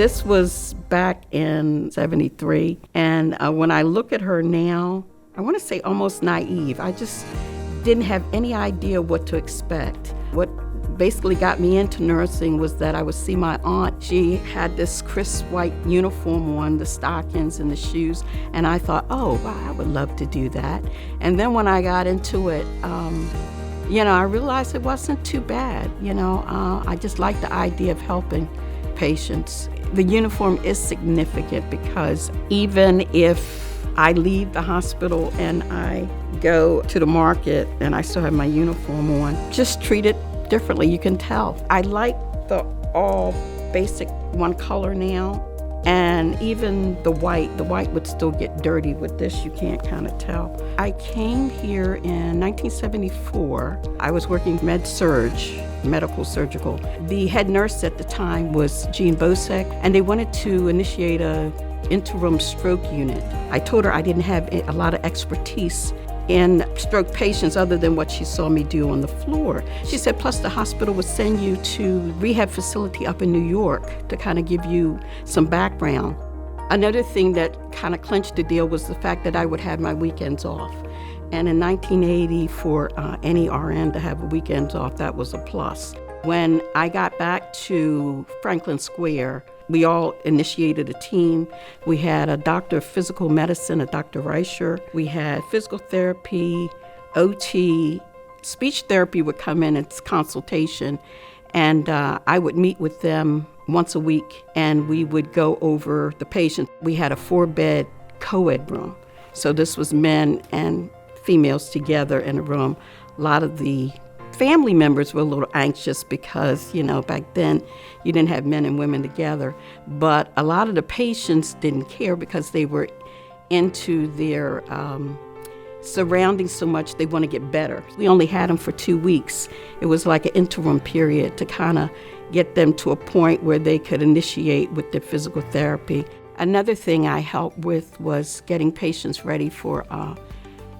This was back in 73. And when I look at her now, I want to say almost naive. I just didn't have any idea what to expect. What basically got me into nursing was that I would see my aunt. She had this crisp white uniform on, the stockings and the shoes, and I thought, oh, wow, I would love to do that. And then when I got into it, I realized it wasn't too bad. I just liked the idea of helping patients. The uniform is significant because even if I leave the hospital and I go to the market and I still have my uniform on, just treat it differently, you can tell. I like the all basic one color now, and even the white would still get dirty. With this, you can't kind of tell. I came here in 1974. I was working MedSurg, medical surgical. The head nurse at the time was Jean Bosek, and they wanted to initiate a interim stroke unit. I told her I didn't have a lot of expertise in stroke patients other than what she saw me do on the floor. She said, plus the hospital would send you to rehab facility up in New York to kind of give you some background. Another thing that kind of clinched the deal was the fact that I would have my weekends off. And in 1980, for any RN to have weekends off, that was a plus. When I got back to Franklin Square, we all initiated a team. We had a doctor of physical medicine, a Dr. Reicher. We had physical therapy, OT. Speech therapy would come in its consultation, and I would meet with them once a week, and we would go over the patient. We had a 4-bed co-ed room. So this was men and females together in a room. A lot of the family members were a little anxious because, back then you didn't have men and women together. But a lot of the patients didn't care because they were into their surroundings so much, they want to get better. We only had them for 2 weeks. It was like an interim period to kind of get them to a point where they could initiate with their physical therapy. Another thing I helped with was getting patients ready for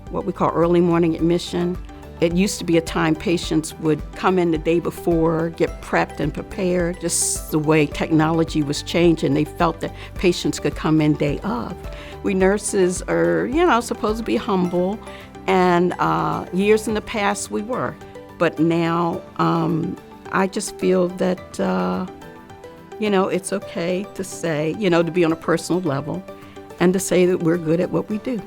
what we call early morning admission. It used to be a time patients would come in the day before, get prepped and prepared. Just the way technology was changing, they felt that patients could come in day of. We nurses are, supposed to be humble, and years in the past we were. But now I just feel that, it's okay to say, to be on a personal level and to say that we're good at what we do.